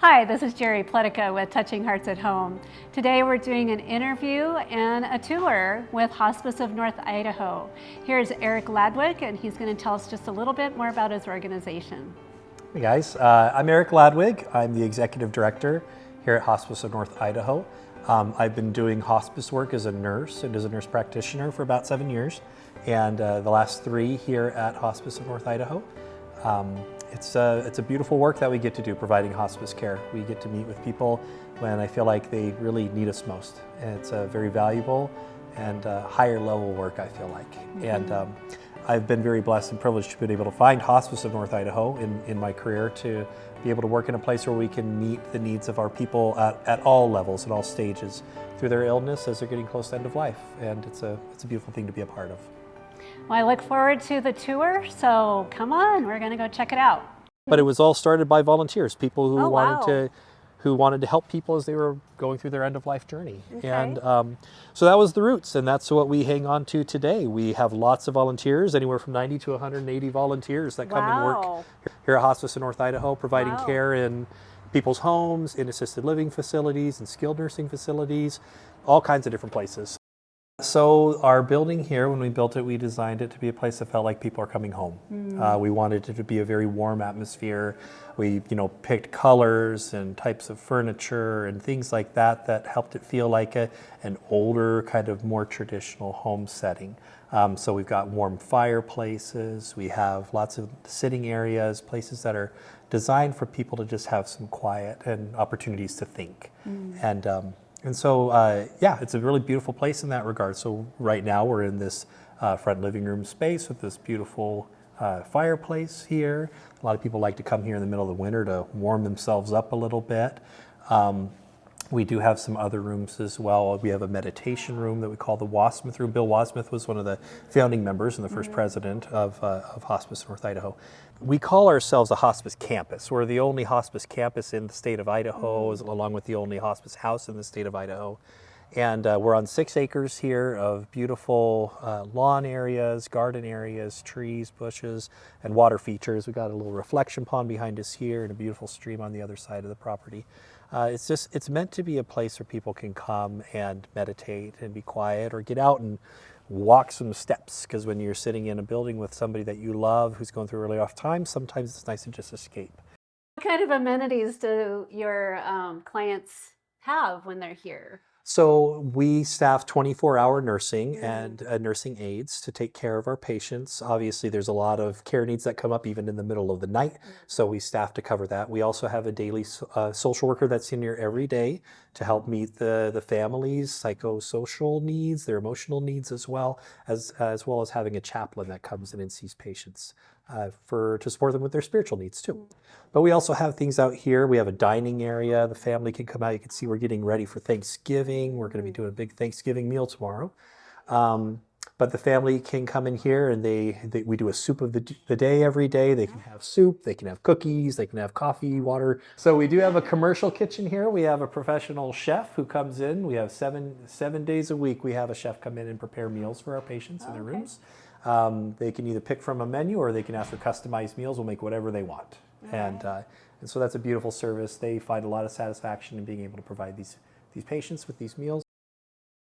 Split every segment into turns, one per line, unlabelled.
Hi, this is Jerry Pletica with Touching Hearts at Home. Today we're doing an interview and a tour with Hospice of North Idaho. Here's Eric Ladwig, and he's going to tell us just a little bit more about his organization.
Hey guys, I'm Eric Ladwig. I'm the Executive Director here at Hospice of North Idaho. I've been doing hospice work as a nurse and as a nurse practitioner for about 7 years, and the last 3 here at Hospice of North Idaho. It's a beautiful work that we get to do, providing hospice care. We get to meet with people when I feel like they really need us most. And it's a very valuable and higher level work, I feel like. And I've been very blessed and privileged to be able to find Hospice of North Idaho in my career, to be able to work in a place where we can meet the needs of our people at all levels, at all stages, through their illness as they're getting close to end of life. And it's a beautiful thing to be a part of.
Well, I look forward to the tour, so come on, we're going to go check it out.
But it was all started by volunteers, people who
wow.
wanted to help people as they were going through their end-of-life journey.
Okay.
And so that was the roots, and that's what we hang on to today. We have lots of volunteers, anywhere from 90 to 180 volunteers that come and work here at Hospice of North Idaho, providing care in people's homes, in assisted living facilities, and skilled nursing facilities, all kinds of different places. So our building here, when we built it, we designed it to be a place that felt like people are coming home. We wanted it to be a very warm atmosphere. We, picked colors and types of furniture and things like that that helped it feel like an older, kind of more traditional home setting. So we've got warm fireplaces. We have lots of sitting areas, places that are designed for people to just have some quiet and opportunities to think. And so, it's a really beautiful place in that regard. So right now we're in this front living room space with this beautiful fireplace here. A lot of people like to come here in the middle of the winter to warm themselves up a little bit. We do have some other rooms as well. We have a meditation room that we call the Wasmith room. Bill Wasmith was one of the founding members and the first president of Hospice North Idaho. We call ourselves a hospice campus. We're the only hospice campus in the state of Idaho, along with the only hospice house in the state of Idaho. And we're on 6 acres here of beautiful lawn areas, garden areas, trees, bushes, and water features. We've got a little reflection pond behind us here and a beautiful stream on the other side of the property. It's meant to be a place where people can come and meditate and be quiet, or get out and walk some steps, because when you're sitting in a building with somebody that you love who's going through a really rough time, sometimes it's nice to just escape.
What kind of amenities do your clients have when they're here?
So we staff 24-hour nursing and nursing aides to take care of our patients. Obviously, there's a lot of care needs that come up even in the middle of the night, so we staff to cover that. We also have a daily social worker that's in here every day to help meet the families' psychosocial needs, their emotional needs, as well as having a chaplain that comes in and sees patients to support them with their spiritual needs too. But we also have things out here. We have a dining area. The family can come out. You can see we're getting ready for Thanksgiving. We're going to be doing a big Thanksgiving meal tomorrow. But the family can come in here, and we do a soup of the day every day. They can have soup, they can have cookies, they can have coffee, water. So we do have a commercial kitchen here. We have a professional chef who comes in. We have seven days a week. We have a chef come in and prepare meals for our patients in their rooms. They can either pick from a menu, or they can ask for customized meals. We'll make whatever they want. And so that's a beautiful service. They find a lot of satisfaction in being able to provide these patients with these meals.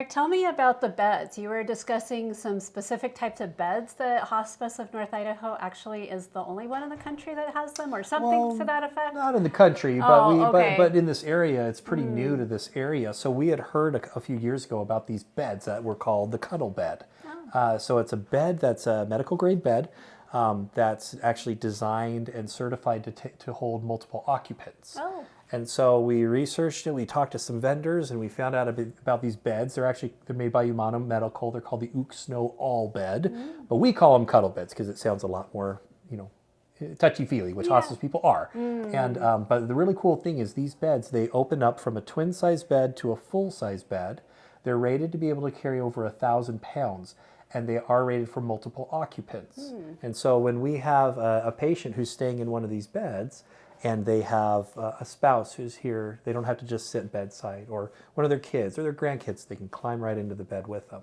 Tell me about the beds. You were discussing some specific types of beds that Hospice of North Idaho actually is the only one in the country that has them, or something to that effect?
Not in the country, but in this area. It's pretty new to this area. So we had heard a few years ago about these beds that were called the cuddle bed. So it's a bed that's a medical grade bed that's actually designed and certified to hold multiple occupants. And so we researched it, we talked to some vendors, and we found out about these beds. They're made by Humana Medical. They're called the Ook Snow All Bed, but we call them cuddle beds because it sounds a lot more, touchy-feely, which hospice people are. And but the really cool thing is these beds, they open up from a twin-size bed to a full-size bed. They're rated to be able to carry over 1,000 pounds, and they are rated for multiple occupants. And so when we have a patient who's staying in one of these beds, and they have a spouse who's here, they don't have to just sit bedside, or one of their kids or their grandkids, they can climb right into the bed with them.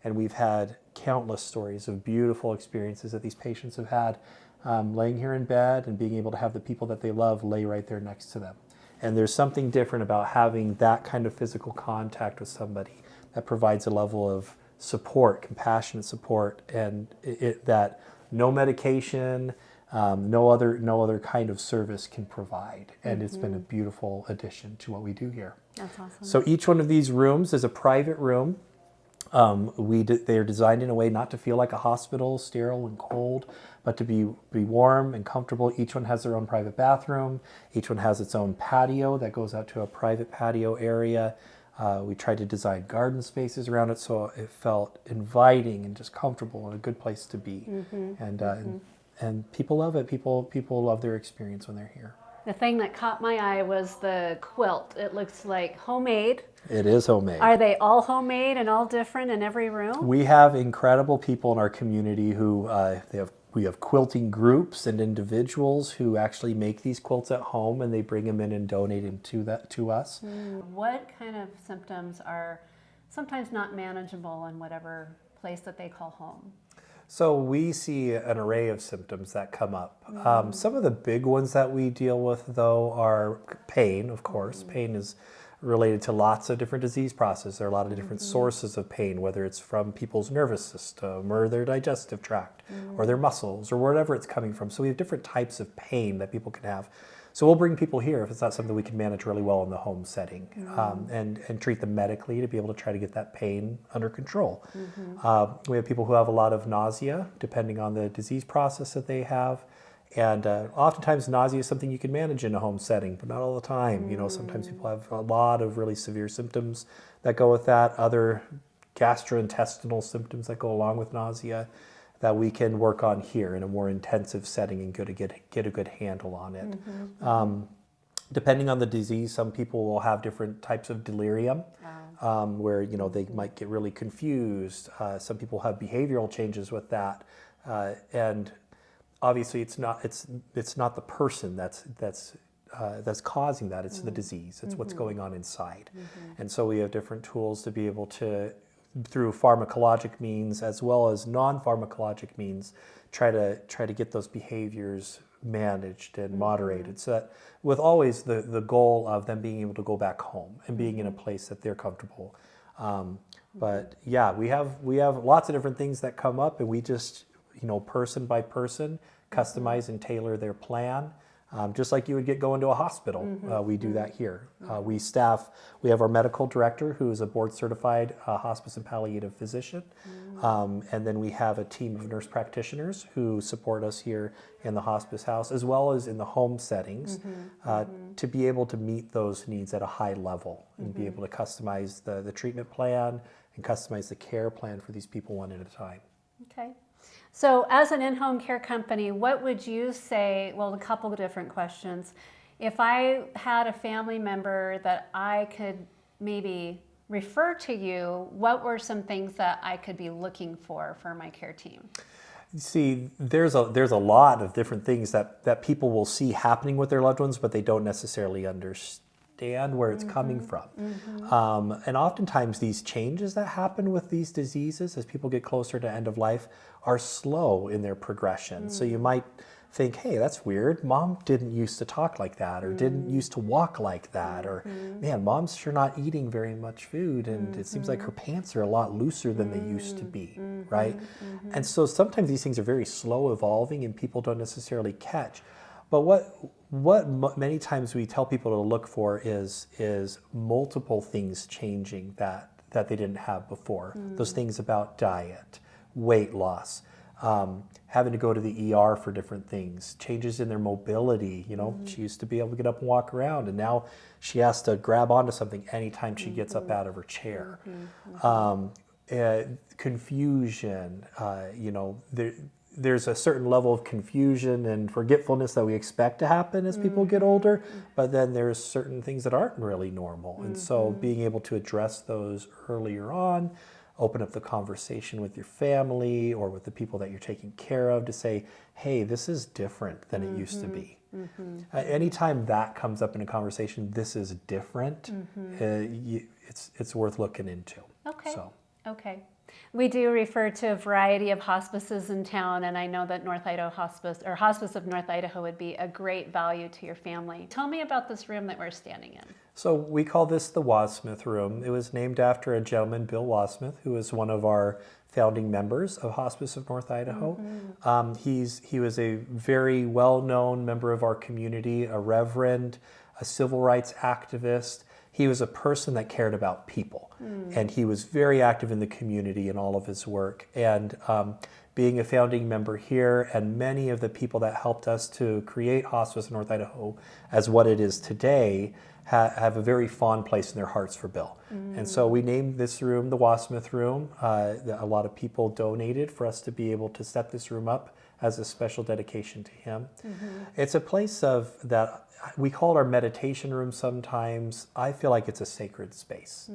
And we've had countless stories of beautiful experiences that these patients have had laying here in bed and being able to have the people that they love lay right there next to them. And there's something different about having that kind of physical contact with somebody that provides a level of support, compassionate support, and that no medication, no other kind of service can provide. And it's been a beautiful addition to what we do here.
That's awesome.
So each one of these rooms is a private room. They are designed in a way not to feel like a hospital, sterile and cold, but to be warm and comfortable. Each one has their own private bathroom. Each one has its own patio that goes out to a private patio area. We tried to design garden spaces around it so it felt inviting and just comfortable and a good place to be. And people love it. People love their experience when they're here.
The thing that caught my eye was the quilt. It looks like homemade.
It is homemade.
Are they all homemade and all different in every room?
We have incredible people in our community who we have quilting groups and individuals who actually make these quilts at home, and they bring them in and donate them to us.
What kind of symptoms are sometimes not manageable in whatever place that they call home?
So we see an array of symptoms that come up. Some of the big ones that we deal with, though, are pain, of course. Pain is related to lots of different disease processes. There are a lot of different sources of pain, whether it's from people's nervous system or their digestive tract or their muscles or wherever it's coming from. So we have different types of pain that people can have. So we'll bring people here if it's not something we can manage really well in the home setting, and treat them medically to be able to try to get that pain under control. We have people who have a lot of nausea, depending on the disease process that they have. And oftentimes nausea is something you can manage in a home setting, but not all the time. You know, sometimes people have a lot of really severe symptoms that go with that, other gastrointestinal symptoms that go along with nausea that we can work on here in a more intensive setting and get a good handle on it. Depending on the disease, some people will have different types of delirium, where they might get really confused. Some people have behavioral changes with that, and obviously it's not the person that's causing that. It's the disease. It's what's going on inside, and so we have different tools to be able to, through pharmacologic means as well as non-pharmacologic means, try to get those behaviors managed and moderated, so that with always the goal of them being able to go back home and being in a place that they're comfortable. But yeah, we have lots of different things that come up, and we just person by person customize and tailor their plan. Just like you would get going to a hospital, we do that here. We have our medical director, who is a board certified hospice and palliative physician. And then we have a team of nurse practitioners who support us here in the hospice house, as well as in the home settings, to be able to meet those needs at a high level and be able to customize the treatment plan and customize the care plan for these people one at a time.
Okay. So as an in-home care company, what would you say, well, a couple of different questions. If I had a family member that I could maybe refer to you, what were some things that I could be looking for my care team?
See, there's a lot of different things that people will see happening with their loved ones, but they don't necessarily understand where it's coming from. And oftentimes these changes that happen with these diseases as people get closer to end of life are slow in their progression. So you might think, hey, that's weird. Mom didn't used to talk like that, or didn't used to walk like that, or man, mom's sure not eating very much food, and it seems like her pants are a lot looser than they used to be, right? And so sometimes these things are very slow evolving and people don't necessarily catch. But what many times we tell people to look for is multiple things changing that they didn't have before. Those things about diet, weight loss, having to go to the ER for different things, changes in their mobility. She used to be able to get up and walk around, and now she has to grab onto something anytime she gets up out of her chair. Confusion, there's a certain level of confusion and forgetfulness that we expect to happen as people get older, but then there's certain things that aren't really normal. And so being able to address those earlier on, open up the conversation with your family or with the people that you're taking care of to say, hey, this is different than it used to be. Anytime that comes up in a conversation, this is different, it's worth looking into.
Okay.
So.
Okay. We do refer to a variety of hospices in town, and I know that North Idaho Hospice, or Hospice of North Idaho, would be a great value to your family. Tell me about this room that we're standing in.
So we call this the Wasmith Room. It was named after a gentleman, Bill Wasmith, who was one of our founding members of Hospice of North Idaho. He was a very well-known member of our community, a reverend, a civil rights activist. He was a person that cared about people, and he was very active in the community in all of his work. And being a founding member here, and many of the people that helped us to create Hospice of North Idaho as what it is today, have a very fond place in their hearts for Bill. And so we named this room the Wasmith Room. A lot of people donated for us to be able to set this room up as a special dedication to him. It's a place that we call it our meditation room sometimes. I feel like it's a sacred space.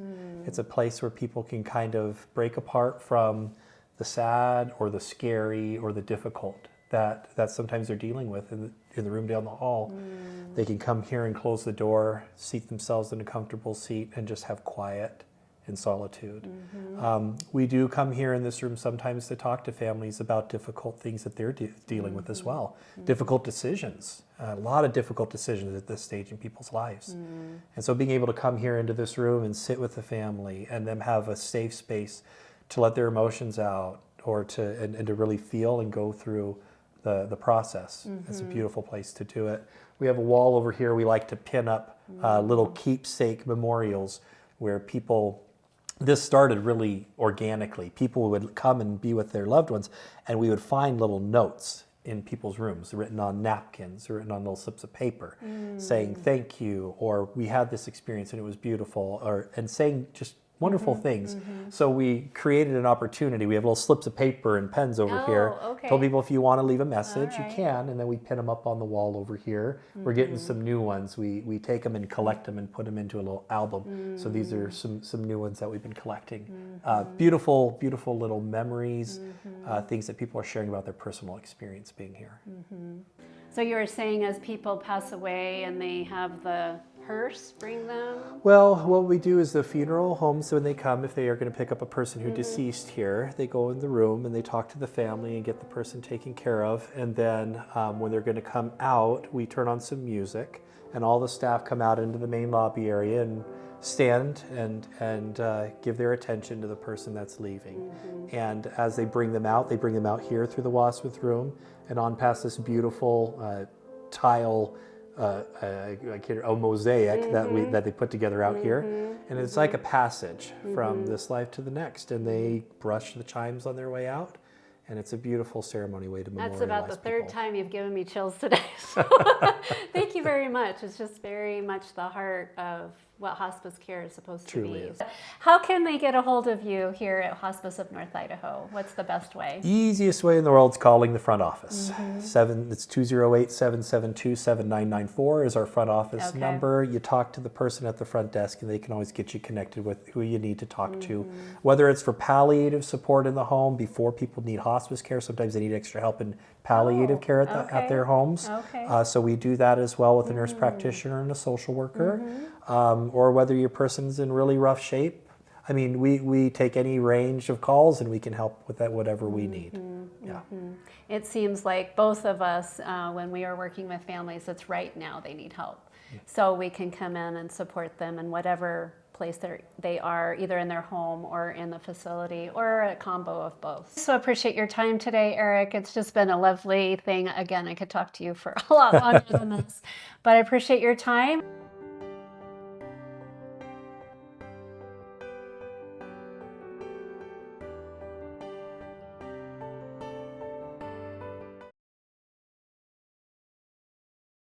It's a place where people can kind of break apart from the sad or the scary or the difficult that sometimes they're dealing with in the room down the hall. They can come here and close the door, seat themselves in a comfortable seat, and just have quiet and solitude. We do come here in this room sometimes to talk to families about difficult things that they're dealing with as well. Difficult decisions, a lot of difficult decisions at this stage in people's lives. And so being able to come here into this room and sit with the family and them have a safe space to let their emotions out, or to really feel and go through the process. It's a beautiful place to do it. We have a wall over here we like to pin up little keepsake memorials where people, this started really organically. People would come and be with their loved ones, and we would find little notes in people's rooms written on napkins, written on little slips of paper, saying thank you, or we had this experience and it was beautiful, and saying just wonderful things. So we created an opportunity. We have little slips of paper and pens over here. Told people if you want to leave a message, you can, and then we pin them up on the wall over here. We're getting some new ones. We take them and collect them and put them into a little album. So these are some new ones that we've been collecting. Beautiful, beautiful little memories, things that people are sharing about their personal experience being here.
So you were saying as people pass away and they have the hearse bring them?
Well, what we do is the funeral homes, when they come, if they are going to pick up a person who deceased here, they go in the room and they talk to the family and get the person taken care of. And then when they're going to come out, we turn on some music, and all the staff come out into the main lobby area and stand and give their attention to the person that's leaving. And as they bring them out here through the Wasmith Room and on past this beautiful tile a mosaic that they put together out here, and it's like a passage from this life to the next, and they brush the chimes on their way out, and it's a beautiful ceremony way to memorialize
That's about the third time you've given me chills today, so thank you very much. It's just very much the heart of what hospice care is supposed to be.
Is.
How can they get a hold of you here at Hospice of North Idaho? What's the best way?
Easiest way in the world is calling the front office. It's 208-772-7994 is our front office number. You talk to the person at the front desk, and they can always get you connected with who you need to talk to. Whether it's for palliative support in the home before people need hospice care, sometimes they need extra help in palliative care at their homes. So we do that as well with a nurse practitioner and a social worker. Or whether your person's in really rough shape. I mean, we take any range of calls, and we can help with that, whatever we need.
It seems like both of us, when we are working with families, it's right now they need help. So we can come in and support them in whatever place they are, either in their home or in the facility, or a combo of both. So appreciate your time today, Eric. It's just been a lovely thing. Again, I could talk to you for a lot longer than this, but I appreciate your time.